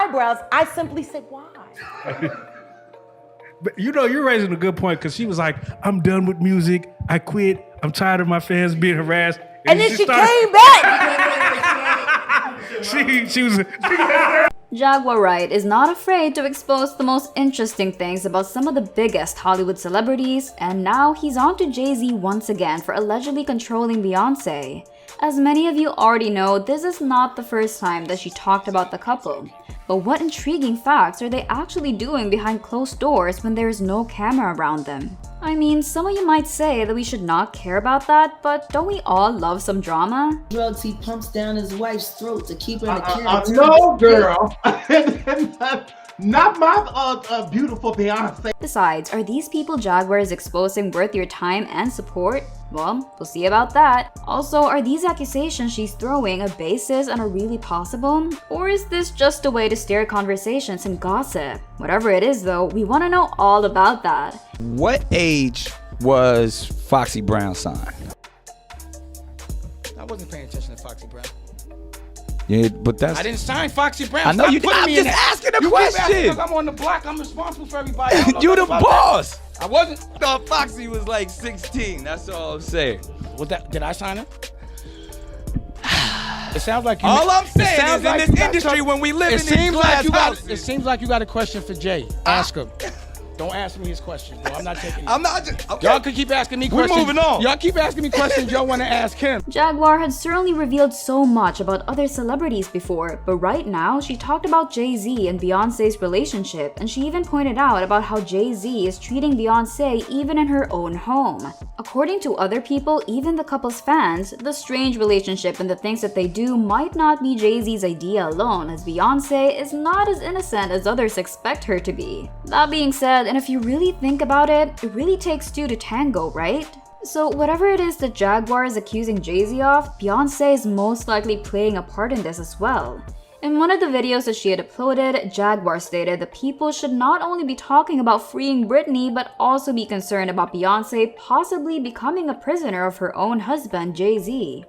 eyebrows. I simply said, why? But you're raising a good point because she was like, I'm done with music. I quit. I'm tired of my fans being harassed. And then she came back. she was... Jaguar Wright is not afraid to expose the most interesting things about some of the biggest Hollywood celebrities, and now he's on to Jay-Z once again for allegedly controlling Beyonce. As many of you already know, this is not the first time that she talked about the couple. But what intriguing facts are they actually doing behind closed doors when there is no camera around them? I mean, some of you might say that we should not care about that, but don't we all love some drama? Drugs he pumps down his wife's throat to keep her in a no, girl. Not my beautiful Beyonce. Besides, are these people Jaguar is exposing worth your time and support? Well, we'll see about that. Also, are these accusations she's throwing a basis and are really possible? Or is this just a way to steer conversations and gossip? Whatever it is though, we want to know all about that. What age was Foxy Brown signed? I wasn't paying attention to Foxy Brown. Yeah, but that's... I didn't sign Foxy Brown. I know you did. I'm just asking a question. I'm on the block. I'm responsible for everybody. You the boss. I wasn't. No, Foxy was like 16. That's all I'm saying. Did I sign it? It sounds like you. All I'm saying is in this industry when we live in these glass houses. It seems like you got a question for Jay. Ask him. Don't ask me his questions, bro. I'm not taking it. I'm not just... Okay. Y'all can keep asking me questions. We're moving on. Y'all keep asking me questions y'all want to ask him. Jaguar had certainly revealed so much about other celebrities before, but right now, she talked about Jay-Z and Beyonce's relationship, and she even pointed out about how Jay-Z is treating Beyonce even in her own home. According to other people, even the couple's fans, the strange relationship and the things that they do might not be Jay-Z's idea alone, as Beyonce is not as innocent as others expect her to be. That being said, and if you really think about it, it really takes two to tango, right? So whatever it is that Jaguar is accusing Jay-Z of, Beyonce is most likely playing a part in this as well. In one of the videos that she had uploaded, Jaguar stated that people should not only be talking about freeing Britney, but also be concerned about Beyonce possibly becoming a prisoner of her own husband, Jay-Z.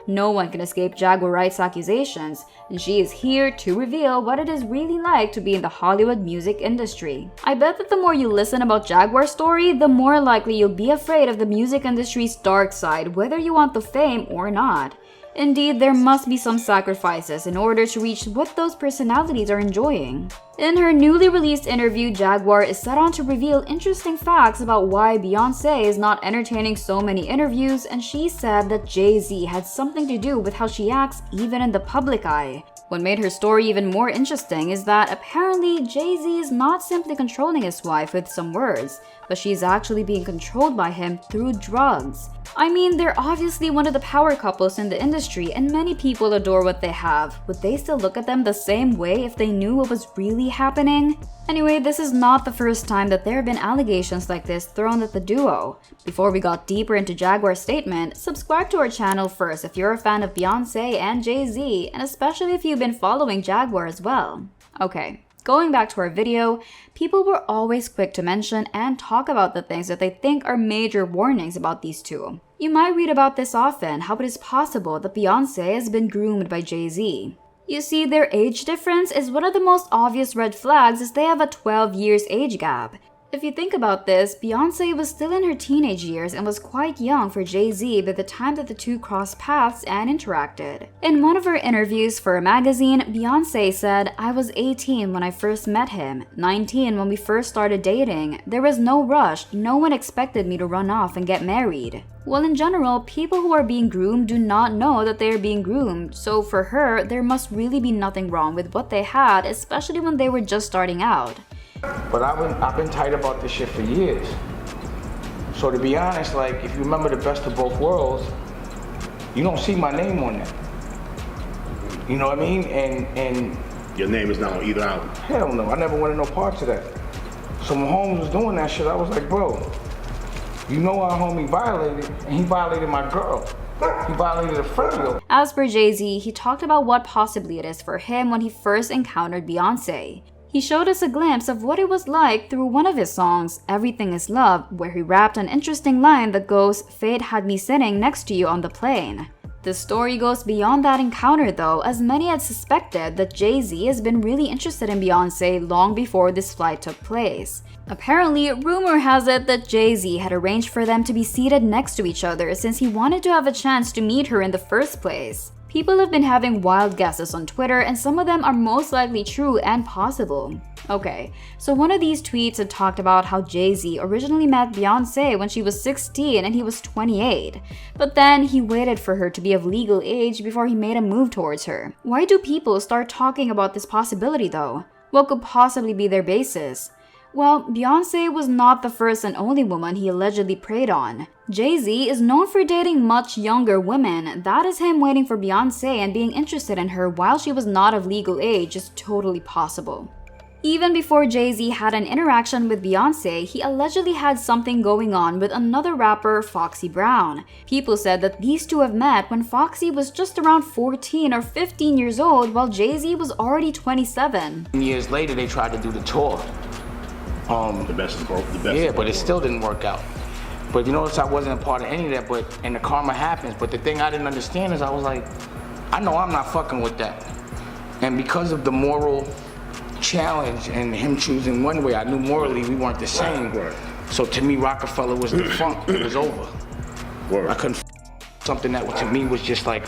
No one can escape Jaguar Wright's accusations, and she is here to reveal what it is really like to be in the Hollywood music industry. I bet that the more you listen about Jaguar's story, the more likely you'll be afraid of the music industry's dark side, whether you want the fame or not. Indeed, there must be some sacrifices in order to reach what those personalities are enjoying. In her newly released interview, Jaguar is set on to reveal interesting facts about why Beyoncé is not entertaining so many interviews, and she said that Jay-Z had something to do with how she acts even in the public eye. What made her story even more interesting is that apparently Jay-Z is not simply controlling his wife with some words, but she's actually being controlled by him through drugs. I mean, they're obviously one of the power couples in the industry and many people adore what they have. Would they still look at them the same way if they knew what was really happening? Anyway, this is not the first time that there have been allegations like this thrown at the duo. Before we got deeper into Jaguar's statement, subscribe to our channel first if you're a fan of Beyonce and Jay-Z, and especially if you've been following Jaguar as well. Okay. Going back to our video, people were always quick to mention and talk about the things that they think are major warnings about these two. You might read about this often, how it is possible that Beyonce has been groomed by Jay-Z. You see, their age difference is one of the most obvious red flags as they have a 12 years age gap. If you think about this, Beyonce was still in her teenage years and was quite young for Jay-Z by the time that the two crossed paths and interacted. In one of her interviews for a magazine, Beyonce said, "I was 18 when I first met him, 19 when we first started dating. There was no rush, no one expected me to run off and get married." Well, in general, people who are being groomed do not know that they are being groomed, so for her, there must really be nothing wrong with what they had, especially when they were just starting out. But I've been tight about this shit for years. So to be honest, like, if you remember the best of both worlds, you don't see my name on that. You know what I mean? And your name is not on either album. Hell no, I never wanted no parts of that. So when Holmes was doing that shit, I was like, bro, you know our homie violated, and he violated my girl. He violated a friend. As for Jay-Z, he talked about what possibly it is for him when he first encountered Beyonce. He showed us a glimpse of what it was like through one of his songs, Everything Is Love, where he rapped an interesting line that goes, "Fate had me sitting next to you on the plane." The story goes beyond that encounter though, as many had suspected that Jay-Z has been really interested in Beyoncé long before this flight took place. Apparently, rumor has it that Jay-Z had arranged for them to be seated next to each other since he wanted to have a chance to meet her in the first place. People have been having wild guesses on Twitter, and some of them are most likely true and possible. Okay, so one of these tweets had talked about how Jay-Z originally met Beyoncé when she was 16 and he was 28, but then he waited for her to be of legal age before he made a move towards her. Why do people start talking about this possibility though? What could possibly be their basis? Well, Beyoncé was not the first and only woman he allegedly preyed on. Jay-Z is known for dating much younger women. That is him waiting for Beyoncé and being interested in her while she was not of legal age is totally possible. Even before Jay-Z had an interaction with Beyoncé, he allegedly had something going on with another rapper, Foxy Brown. People said that these two have met when Foxy was just around 14 or 15 years old while Jay-Z was already 27. Years later, they tried to do the tour. The best of both. Yeah, but it still didn't work out. But you notice I wasn't a part of any of that, and the karma happens. But the thing I didn't understand is I was like, I know I'm not fucking with that. And because of the moral challenge and him choosing one way, I knew morally we weren't the same. Right. So to me, Rockefeller was defunct. It was over. Word. I couldn't something that to me was just like,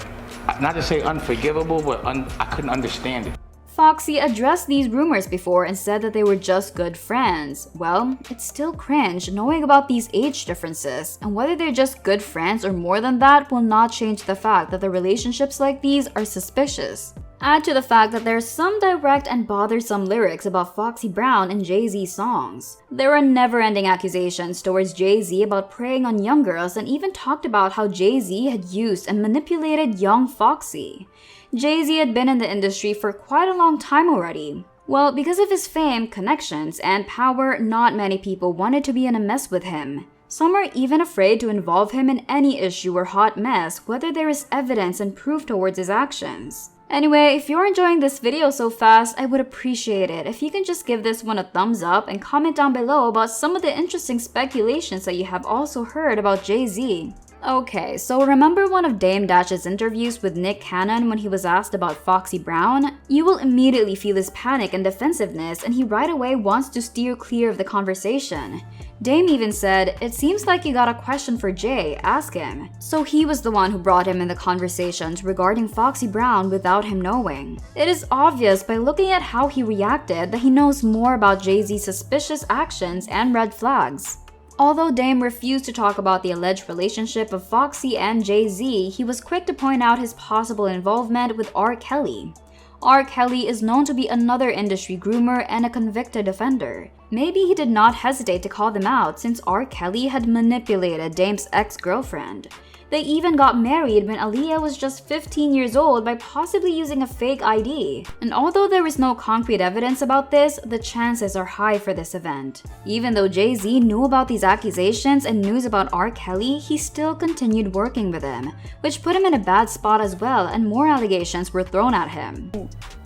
not to say unforgivable, but I couldn't understand it. Foxy addressed these rumors before and said that they were just good friends. Well, it's still cringe knowing about these age differences, and whether they're just good friends or more than that will not change the fact that the relationships like these are suspicious. Add to the fact that there's some direct and bothersome lyrics about Foxy Brown in Jay-Z's songs. There are never-ending accusations towards Jay-Z about preying on young girls, and even talked about how Jay-Z had used and manipulated young Foxy. Jay-Z had been in the industry for quite a long time already. Well, because of his fame, connections, and power, not many people wanted to be in a mess with him. Some are even afraid to involve him in any issue or hot mess, whether there is evidence and proof towards his actions. Anyway, if you're enjoying this video so fast, I would appreciate it if you can just give this one a thumbs up and comment down below about some of the interesting speculations that you have also heard about Jay-Z. Okay, so remember one of Dame Dash's interviews with Nick Cannon when he was asked about Foxy Brown? You will immediately feel his panic and defensiveness, and he right away wants to steer clear of the conversation. Dame even said, "It seems like you got a question for Jay, ask him." So he was the one who brought him in the conversations regarding Foxy Brown without him knowing. It is obvious by looking at how he reacted that he knows more about Jay-Z's suspicious actions and red flags. Although Dame refused to talk about the alleged relationship of Foxy and Jay-Z, he was quick to point out his possible involvement with R. Kelly. R. Kelly is known to be another industry groomer and a convicted offender. Maybe he did not hesitate to call them out since R. Kelly had manipulated Dame's ex-girlfriend. They even got married when Aaliyah was just 15 years old by possibly using a fake ID. And although there is no concrete evidence about this, the chances are high for this event. Even though Jay-Z knew about these accusations and news about R. Kelly, he still continued working with him, which put him in a bad spot as well, and more allegations were thrown at him.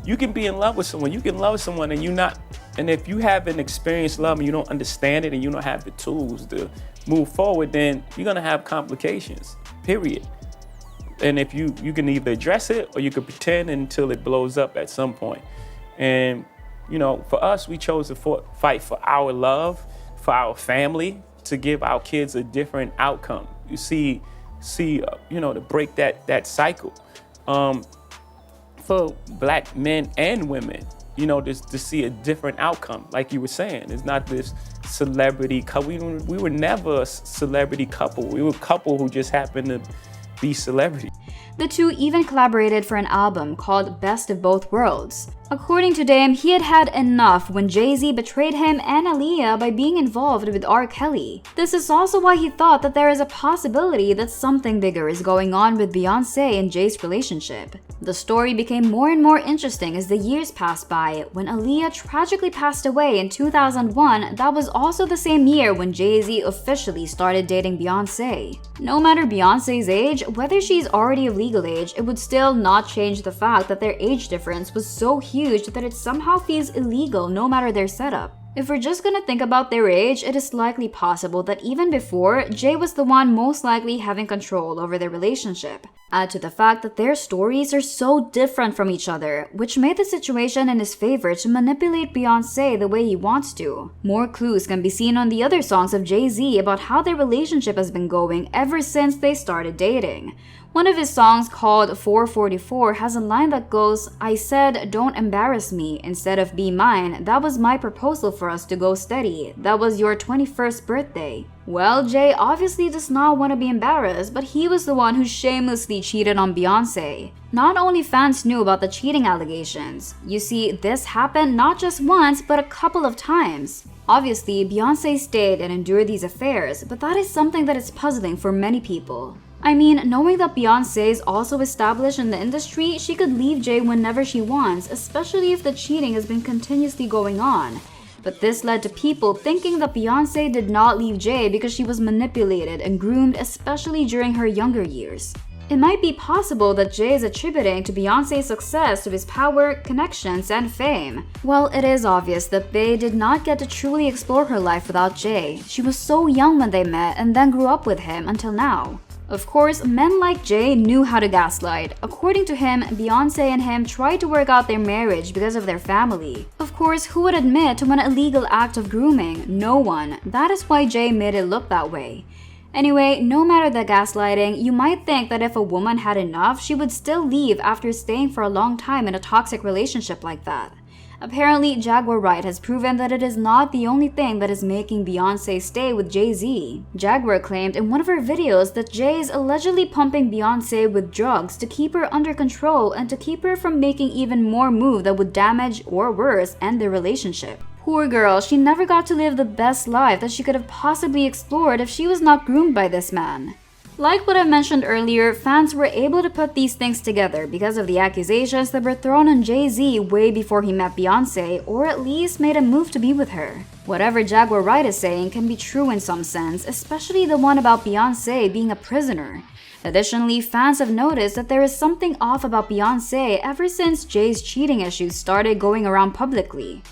You can be in love with someone, you can love someone and if you haven't experienced love and you don't understand it and you don't have the tools to move forward, then you're gonna have complications, period. And if you can either address it or you can pretend until it blows up at some point. And you know, for us, we chose to fight for our love, for our family, to give our kids a different outcome. You see, you know, to break that cycle. For black men and women, you know, just to see a different outcome. Like you were saying, it's not this celebrity couple. We were never a celebrity couple. We were a couple who just happened to be celebrity. The two even collaborated for an album called Best of Both Worlds. According to Dame, he had had enough when Jay-Z betrayed him and Aaliyah by being involved with R. Kelly. This is also why he thought that there is a possibility that something bigger is going on with Beyoncé and Jay's relationship. The story became more and more interesting as the years passed by. When Aaliyah tragically passed away in 2001, that was also the same year when Jay-Z officially started dating Beyoncé. No matter Beyoncé's age, whether she's already of legal age, it would still not change the fact that their age difference was so huge that it somehow feels illegal no matter their setup. If we're just gonna think about their age, it is likely possible that even before, Jay was the one most likely having control over their relationship. Add to the fact that their stories are so different from each other, which made the situation in his favor to manipulate Beyoncé the way he wants to. More clues can be seen on the other songs of Jay-Z about how their relationship has been going ever since they started dating. One of his songs, called 444, has a line that goes, "I said, don't embarrass me, instead of be mine. That was my proposal for us to go steady. That was your 21st birthday." Well, Jay obviously does not want to be embarrassed, but he was the one who shamelessly cheated on Beyoncé. Not only fans knew about the cheating allegations. You see, this happened not just once, but a couple of times. Obviously, Beyoncé stayed and endured these affairs, but that is something that is puzzling for many people. I mean, knowing that Beyoncé is also established in the industry, she could leave Jay whenever she wants, especially if the cheating has been continuously going on. But this led to people thinking that Beyoncé did not leave Jay because she was manipulated and groomed, especially during her younger years. It might be possible that Jay is attributing to Beyoncé's success to his power, connections, and fame. Well, it is obvious that Bey did not get to truly explore her life without Jay. She was so young when they met and then grew up with him until now. Of course, men like Jay knew how to gaslight. According to him, Beyoncé and him tried to work out their marriage because of their family. Of course, who would admit to an illegal act of grooming? No one. That is why Jay made it look that way. Anyway, no matter the gaslighting, you might think that if a woman had enough, she would still leave after staying for a long time in a toxic relationship like that. Apparently, Jaguar Wright has proven that it is not the only thing that is making Beyoncé stay with Jay-Z. Jaguar claimed in one of her videos that Jay is allegedly pumping Beyoncé with drugs to keep her under control and to keep her from making even more moves that would damage, or worse, end their relationship. Poor girl, she never got to live the best life that she could have possibly explored if she was not groomed by this man. Like what I mentioned earlier, fans were able to put these things together because of the accusations that were thrown on Jay-Z way before he met Beyoncé, or at least made a move to be with her. Whatever Jaguar Wright is saying can be true in some sense, especially the one about Beyoncé being a prisoner. Additionally, fans have noticed that there is something off about Beyoncé ever since Jay's cheating issues started going around publicly.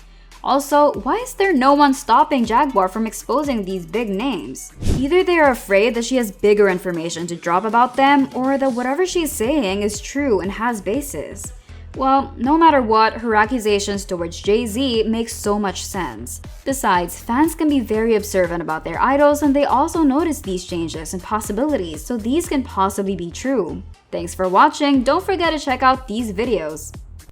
Also, why is there no one stopping Jaguar from exposing these big names? Either they are afraid that she has bigger information to drop about them, or that whatever she's saying is true and has basis. Well, no matter what, her accusations towards Jay-Z make so much sense. Besides, fans can be very observant about their idols, and they also notice these changes and possibilities, so these can possibly be true. Thanks for watching, don't forget to check out these videos.